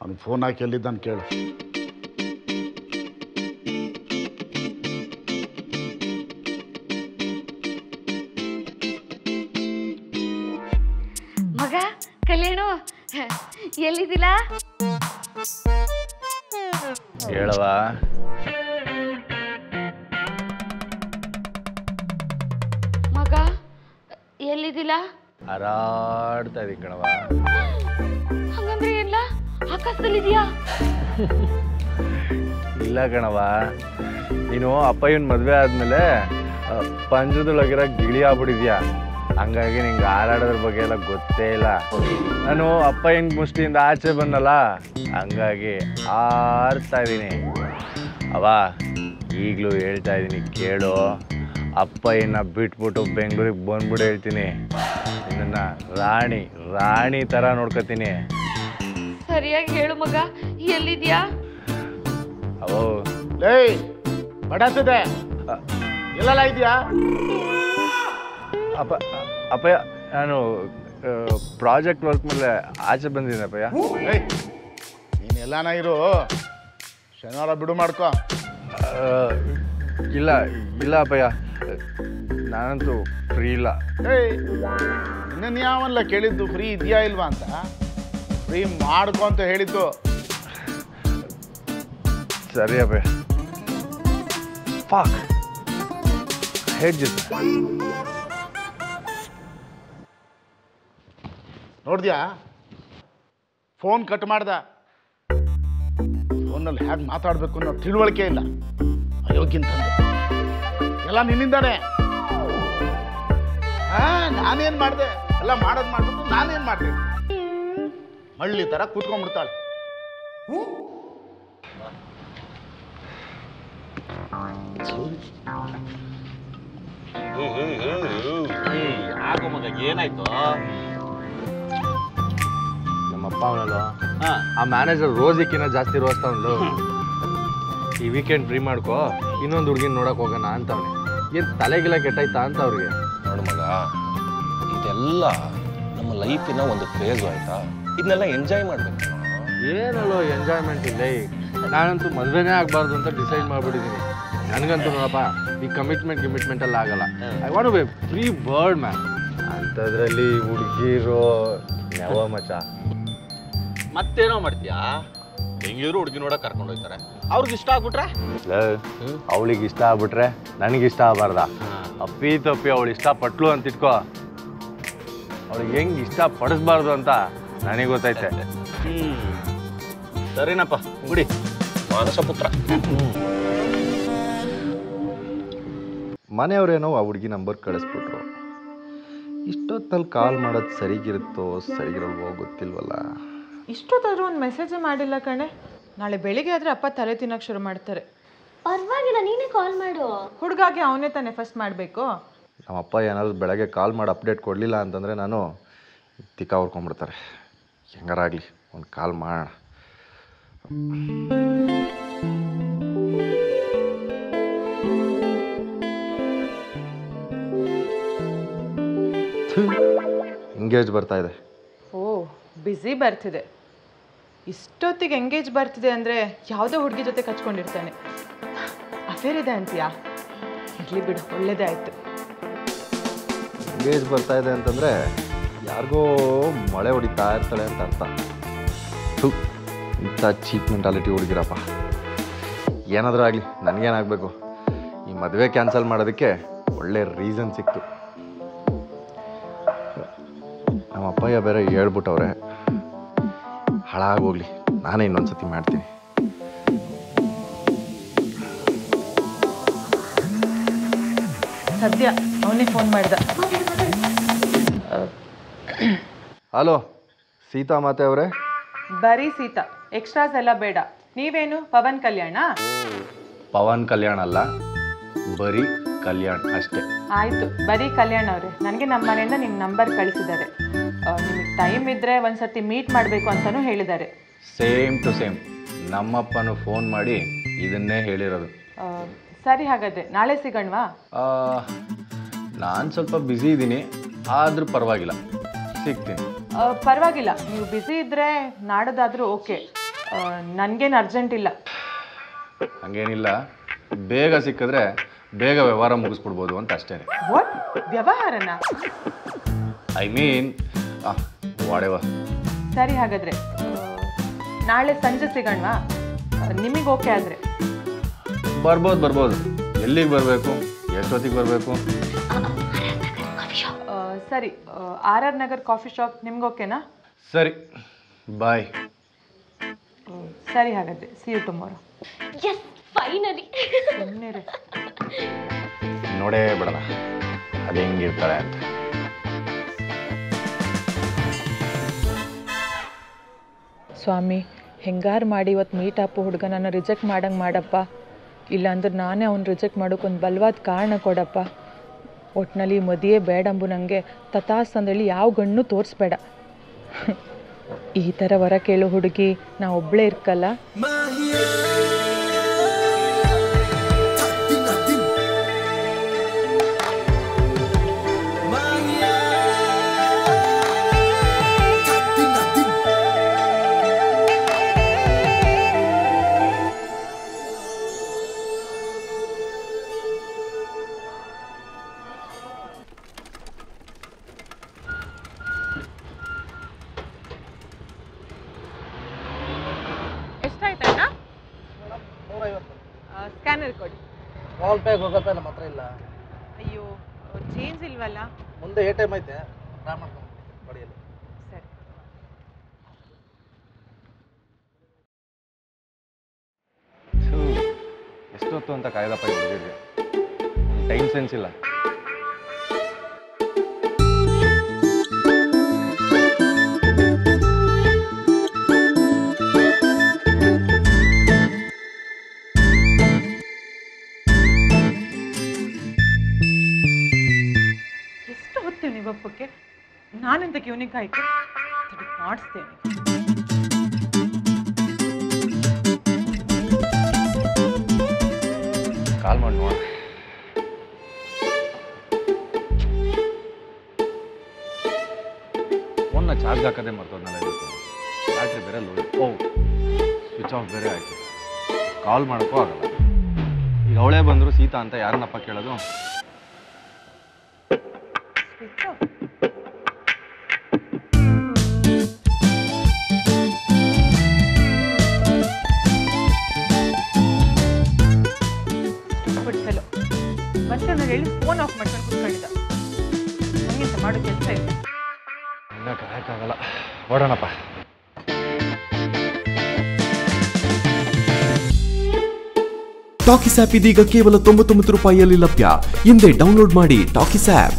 ಅವ್ನು ಫೋನ್ ಹಾಕಿ ಎಲ್ಲಿದ್ದಾನೆ ಕೇಳು. ಮಗ ಕಲ್ಯಾಣ ಎಲ್ಲಿದ್ದಿಲ್ಲ? ಹೇಳವ. ಮಗ ಎಲ್ಲಿದ್ದಿಲ್ಲ? ಹಾರಾಡ್ತಾ ಇದೀನಿ ಕಣವ. ಹಂಗಂದ್ರೆ ಎಲ್ಲ ಆಕಾಶದಲ್ಲಿದ್ಯಾ? ಇಲ್ಲ ಕಣವ, ನೀನು ಅಪ್ಪಯ್ಯನ ಮದುವೆ ಆದ್ಮೇಲೆ ಪಂಜದೊಳಗಿರೋ ಗಿಳಿ ಆಗ್ಬಿಟ್ಟಿದ್ಯಾ. ಹಂಗಾಗಿ ನಿಂಗೆ ಹಾರಾಡೋದ್ರ ಬಗ್ಗೆ ಎಲ್ಲ ಗೊತ್ತೇ ಇಲ್ಲ. ನಾನು ಅಪ್ಪಯ್ಯನ ಮುಷ್ಟಿಯಿಂದ ಆಚೆ ಬಂದಲ್ಲ, ಹಂಗಾಗಿ ಹಾರ್ತಾ ಇದ್ದೀನಿ. ಅವ ಈಗಲೂ ಹೇಳ್ತಾ ಇದ್ದೀನಿ ಕೇಳು, ಅಪ್ಪಯ್ಯನ ಬಿಟ್ಬಿಟ್ಟು ಬೆಂಗಳೂರಿಗೆ ಬಂದ್ಬಿಟ್ಟು ಹೇಳ್ತೀನಿ, ನಿನ್ನನ್ನು ರಾಣಿ ರಾಣಿ ಥರ ನೋಡ್ಕೊತೀನಿ. ಸರಿಯಾಗಿ ಹೇಳು ಮಗ, ಎಲ್ಲಿದ್ಯಾ? ಅವೋ ಲೇ ಬಡಾತದೆ ಎಲ್ಲೆಲ್ಲ ಇದೆಯಾ? ಅಪ್ಪಯ್ಯ ನಾನು ಪ್ರಾಜೆಕ್ಟ್ ವರ್ಕ್ ಮೇಲೆ ಆಚೆ ಬಂದಿದ್ದೀನಿ ಅಪ್ಪಯ್ಯ. ನೀನು ಎಲ್ಲಾನ ಇರು, ಶನಿವಾರ ಬಿಡು ಮಾಡ್ಕೊ. ಇಲ್ಲ ಇಲ್ಲ ಅಪ್ಪಯ್ಯ, ನಾನಂತೂ ಫ್ರೀ ಇಲ್ಲ. ಇನ್ನೇನು ಯಾವಲ್ಲ ಕೇಳಿದ್ದು ಫ್ರೀ ಇದೆಯಾ ಇಲ್ವಾ ಅಂತ? ಫ್ರೀ ಮಾಡ್ಕೊ ಅಂತ ಹೇಳಿದ್ದು. ಸರಿ ಅಪ್ಪಯ್ಯ. ಫಾಕ್ ಹೆಜ್ಜೆ ನೋಡಿದ್ಯಾ? ಫೋನ್ ಕಟ್ ಮಾಡ್ದ. ಫೋನಲ್ಲಿ ಹೇಗೆ ಮಾತಾಡಬೇಕು ಅನ್ನೋ ತಿಳುವಳಿಕೆ ಇಲ್ಲ. ಅಯೋಗ್ಯಂತಂದು ಎಲ್ಲ ನಿನ್ನಿಂದಾನೆ. ನಾನೇನು ಮಾಡಿದೆ? ಎಲ್ಲ ಮಾಡೋದು ಮಾಡ್ಬಿಟ್ಟು ನಾನೇನು ಮಾಡಿದೆ? ಹಳ್ಳಿ ಥರ ಕೂತ್ಕೊಂಡ್ಬಿಡ್ತಾಳೆ. ಆಗೋ ಮಗ, ಏನಾಯ್ತು? ನಮ್ಮಪ್ಪ ಅವನಲ್ಲ, ಆ ಮ್ಯಾನೇಜರ್ ರೋಜಿಕ್ಕಿನ್ನ ಜಾಸ್ತಿ ರೋಸ್ತಾವನ್ಲು. ಈ ವೀಕೆಂಡ್ ಫ್ರೀ ಮಾಡ್ಕೋ, ಇನ್ನೊಂದು ಹುಡುಗಿನ ನೋಡಕ್ ಹೋಗೋಣ ಅಂತವನೆ. ಏನು ತಲೆಗಿಲ್ಲ ಕೆಟ್ಟಾಯ್ತಾ ಅಂತ ಅವ್ರಿಗೆ. ನೋಡು ಮಗ, ಇದೆಲ್ಲ ನಮ್ಮ ಲೈಫಿನ ಒಂದು ಫೇಸು ಆಯ್ತಾ? ಇದನ್ನೆಲ್ಲ ಎಂಜಾಯ್ ಮಾಡ್ಬೇಕು. ಏನಲ್ಲೋ ಎಂಜಾಯ್ಮೆಂಟ್ ಇಲ್ಲ. ನಾನಂತೂ ಮದುವೆನೇ ಆಗಬಾರ್ದು ಅಂತ ಡಿಸೈಡ್ ಮಾಡ್ಬಿಟ್ಟಿದ್ದೀನಿ. ನನಗಂತೂ ನೋಡಪ್ಪ, ಈ ಕಮಿಟ್ಮೆಂಟ್ ಎಲ್ಲ ಆಗಲ್ಲ. I want to be free bird man. ಅಂಥದ್ರಲ್ಲಿ ಹುಡುಗಿರು ಯಾವ ಮಚ. ಮತ್ತೇನೋ ಮಾಡ್ತೀಯಾ? ಹೆಂಗಿದ್ರು ಹುಡುಗಿ ನೋಡಕ್ ಕರ್ಕೊಂಡು ಹೋಗ್ತಾರೆ. ಅವ್ರಿಗೆ ಇಷ್ಟ ಆಗ್ಬಿಟ್ರೆ? ಅವಳಿಗೆ ಇಷ್ಟ ಆಗ್ಬಿಟ್ರೆ ನನಗಿಷ್ಟ ಆಗಬಾರ್ದ? ಅಪ್ಪಿ ತಪ್ಪಿ ಅವಳು ಇಷ್ಟಪಟ್ಲು ಅಂತ ಇಟ್ಕೋ, ಅವಳಿಗೆ ಹೆಂಗೆ ಇಷ್ಟ ಪಡಿಸ್ಬಾರ್ದು ಅಂತ ನನಗೆ ಗೊತ್ತೈತೆ. ಸರಿನಪ್ಪ, ಬಿಡಿ. ಮಾನಸ ಪುತ್ರ. ಮನೆಯವ್ರೇನೋ ಆ ಹುಡುಗಿ ನಂಬರ್ ಕಳಿಸ್ಬಿಟ್ರು. ಇಷ್ಟೊತ್ತಲ್ಲಿ ಕಾಲ್ ಮಾಡೋದು ಸರಿಗಿರುತ್ತೋ ಸರಿಗಿರಲ್ವೋ ಗೊತ್ತಿಲ್ವಲ್ಲ. ಇಷ್ಟೊತ್ತಾದ್ರೂ ಒಂದು ಮೆಸೇಜೇ ಮಾಡಿಲ್ಲ ಕಣೆ. ನಾಳೆ ಬೆಳಿಗ್ಗೆ ಆದರೆ ಅಪ್ಪ ತಲೆ ತಿನ್ನೋಕೆ ಶುರು ಮಾಡ್ತಾರೆ. ಪರವಾಗಿಲ್ಲ, ನೀನೇ ಕಾಲ್ ಮಾಡು. ಹುಡುಗಾಗೆ ಅವನೇ ತಾನೇ ಫಸ್ಟ್ ಮಾಡಬೇಕು. ನಮ್ಮಪ್ಪ ಏನಾದರೂ ಬೆಳಗ್ಗೆ ಕಾಲ್ ಮಾಡಿ ಅಪ್ಡೇಟ್ ಕೊಡಲಿಲ್ಲ ಅಂತಂದರೆ ನಾನು ತಿಕ್ಕ ಹೊರ್ಕೊಂಡ್ಬಿಡ್ತಾರೆ. ಹೆಂಗಾರಾಗಲಿ ಒಂದು ಕಾಲ್ ಮಾಡೋಣ. ಎಂಗೇಜ್ ಬರ್ತಾ ಇದೆ. ಓ, ಬ್ಯುಸಿ ಬರ್ತಿದೆ. ಇಷ್ಟೊತ್ತಿಗೆ ಎಂಗೇಜ್ ಬರ್ತಿದೆ ಅಂದರೆ ಯಾವುದೋ ಹುಡುಗಿ ಜೊತೆ ಕಚ್ಕೊಂಡಿರ್ತಾನೆ. ಅಫೇರ್ ಇದೆ ಅಂತೀಯಾ? ಇರಲಿ ಬಿಡು, ಒಳ್ಳೇದೇ ಆಯಿತು. ಎಂಗೇಜ್ ಬರ್ತಾ ಇದೆ ಅಂತಂದರೆ ಯಾರಿಗೋ ಮಳೆ ಹೊಡಿತಾ ಇರ್ತಾಳೆ ಅಂತ ಅರ್ಥ. ಇಂಥ ಚೀಪ್ ಮೆಂಟಾಲಿಟಿ ಹುಡುಗಿರಪ್ಪ. ಏನಾದರೂ ಆಗಲಿ ನನಗೇನಾಗಬೇಕು, ಈ ಮದುವೆ ಕ್ಯಾನ್ಸಲ್ ಮಾಡೋದಕ್ಕೆ ಒಳ್ಳೆ ರೀಸನ್ ಸಿಕ್ತು. ನಮ್ಮ ಅಪ್ಪಯ್ಯ ಬೇರೆ ಹೇಳ್ಬಿಟ್ಟವ್ರೆ, ಹಾಳಾಗೋಗ್ಲಿ, ನಾನೇ ಇನ್ನೊಂದ್ಸತಿ ಮಾಡ್ತೀನಿ. ಸದ್ಯ ಅವನಿಗೆ ಫೋನ್ ಮಾಡ್ದ. ಹಲೋ ಸೀತಾ ಮಾತೆ ಅವರೇ? ಬರೀ ಸೀತಾ, ಎಕ್ಸ್ಟ್ರಾಸ್ ಎಲ್ಲ ಬೇಡ. ನೀವೇನು ಪವನ್ ಕಲ್ಯಾಣ? ಪವನ್ ಕಲ್ಯಾಣ್ ಅಲ್ಲ, ಬರೀ ಕಲ್ಯಾಣ್ ಅಷ್ಟೇ. ಆಯಿತು, ಬರೀ ಕಲ್ಯಾಣ್ ಅವರೇ. ನನಗೆ ನಮ್ಮ ಮನೆಯಿಂದ ನಿಮ್ಮ ನಂಬರ್ ಕಳಿಸಿದ್ದಾರೆ. ನಿಮಗೆ ಟೈಮ್ ಇದ್ದರೆ ಒಂದ್ಸತಿ ಮೀಟ್ ಮಾಡಬೇಕು ಅಂತಲೂ ಹೇಳಿದ್ದಾರೆ. ಸೇಮ್ ಟು ಸೇಮ್ ನಮ್ಮಪ್ಪನೂ ಫೋನ್ ಮಾಡಿ ಇದನ್ನೇ ಹೇಳಿರೋದು. ಸರಿ, ಹಾಗಾದರೆ ನಾಳೆ ಸಿಗೋಣವಾ? ನಾನು ಸ್ವಲ್ಪ ಬ್ಯುಸಿ ಇದ್ದೀನಿ, ಆದರೂ ಪರವಾಗಿಲ್ಲ, ಸಿಗ್ತೀನಿ. ಪರವಾಗಿಲ್ಲ, ನೀವು ಬ್ಯುಸಿ ಇದ್ದರೆ ನಾಡೋದಾದರೂ ಓಕೆ. ನನಗೇನು ಅರ್ಜೆಂಟ್ ಇಲ್ಲ. ಹಂಗೇನಿಲ್ಲ, ಬೇಗ ಸಿಕ್ಕಿದ್ರೆ ಬೇಗ ವ್ಯವಹಾರ ಮುಗಿಸ್ಬಿಡ್ಬೋದು ಅಂತ ಅಷ್ಟೇ. ವಾಟ್? ವ್ಯವಹಾರನ? ಐ ಮೀನ್ ವಾಡೆವ. ಸರಿ, ಹಾಗಾದರೆ ನಾಳೆ ಸಂಜೆ ಸಿಗೋಣವಾ? ನಿಮಗೆ ಓಕೆ ಆದರೆ ಬರ್ಬೋದು. ಎಲ್ಲಿಗೆ ಬರಬೇಕು, ಎಷ್ಟೊತ್ತಿಗೆ ಬರಬೇಕು? ಸರಿ, RR ನಗರ್ ಕಾಫಿ ಶಾಪ್ ನಿಮ್ಗೆ ಓಕೆನಾ? ಸರಿ, ಬಾಯ್. ಸರಿ, ಹಾಗಾದರೆ see you tomorrow. Yes, finally. ಸುಮ್ಮನೆ ನೋಡೇ ಬಿಡೋಣ ಅದು ಹೆಂಗಿರ್ತಾರೆ ಅಂತ. ಸ್ವಾಮಿ, ಹೆಂಗಾರು ಮಾಡಿ ಇವತ್ತು ಮೀಟ್ ಅಪ್ಪು ಹುಡುಗ ನನ್ನ ರಿಜೆಕ್ಟ್ ಮಾಡಂಗೆ ಮಾಡಪ್ಪ. ಇಲ್ಲಾಂದ್ರೆ ನಾನೇ ಅವ್ನು ರಿಜೆಕ್ಟ್ ಮಾಡೋಕ್ಕೊಂದು ಬಲವಾದ ಕಾರಣ ಕೊಡಪ್ಪ. ಒಟ್ಟಿನಲ್ಲಿ ಮದುವೆ ಬೇಡಂಬು ನನಗೆ ತಥಾಸ್ ಅಂದೇಳಿ ಯಾವ ಗಣ್ಣು ತೋರಿಸ್ಬೇಡ. ಈ ಥರ ವರ ಕೇಳೋ ಹುಡುಗಿ ನಾ ಒಬ್ಬಳೇ ಇರ್ಕಲ್ಲ. ಎಷ್ಟಾಯ್ತಣ್ಣ? ಸ್ಕ್ಯಾನರ್ ಕೊಡಿ. ಫೋನ್ ಪೇ ಗೂಗಲ್ ಪೇ ನಮ್ಮ ಹತ್ರ ಇಲ್ಲ. ಅಯ್ಯೋ, ಚೇಂಜ್ ಇಲ್ವಲ್ಲ? ಮುಂದೆ ATM ಐತೆ, ಡ್ರಾ ಮಾಡ್ಕೊಂಡು ಬಡಿಯಲ್ಲಿ. ಸರಿ. ಎಷ್ಟೊತ್ತು ಅಂತ ಕಾಯ್ದಪ್ಪ ಹುಡುಗಿರಿಗೆ, ಟೈಮ್ ಸೆನ್ಸ್ ಇಲ್ಲ. ಎಷ್ಟು ಹೊತ್ತೀವಿ ನೀವು ಹಬ್ಬಕ್ಕೆ? ನಾನೆಂತಕ್ಕೆ ಇವನಿಗೆ ಆಯ್ತು ಮಾಡಿಸ್ತೇನೆ. ಕಾಲ್ ಮಾಡಿ ನೋಡ. ಫೋನ್ನ ಚಾರ್ಜ್ ಹಾಕೋದೇ ಮರ್ತೋದ್ನಲ್ಲ ಇವತ್ತು. ಬ್ಯಾಟ್ರಿ ಬೇರೆ ಲೋ, ಸ್ವಿಚ್ ಆಫ್ ಬೇರೆ ಆಯಿತು. ಕಾಲ್ ಮಾಡೋಕ್ಕೂ ಆಗಲ್ಲ. ಈಗ ಅವಳೇ ಬಂದರು ಸೀತಾ ಅಂತ ಯಾರನ್ನಪ್ಪ ಕೇಳೋದು? ಮತ್ತೆ ನಾನು ಹೇಳಿ ಫೋನ್ ಆಫ್ ಮಾಡ್ಕೊಂಡು ಕೂತ್ಕೊಂಡಿದ್ದ. ನನಗಿಂತ ಮಾಡೋ ಕೆಲಸ ಇಲ್ಲ. ಇನ್ನೂ ಕಾಯಕ್ಕಾಗಲ್ಲ, ಓಡೋಣಪ್ಪ. ಟಾಕೀಸ್ ಆ್ಯಪ್ ಇದೀಗ ಕೇವಲ 99 ರೂಪಾಯಿಯಲ್ಲಿ ಲಭ್ಯ. ಹಿಂದೆ ಡೌನ್ಲೋಡ್ ಮಾಡಿ ಟಾಕೀಸ್ ಆ್ಯಪ್.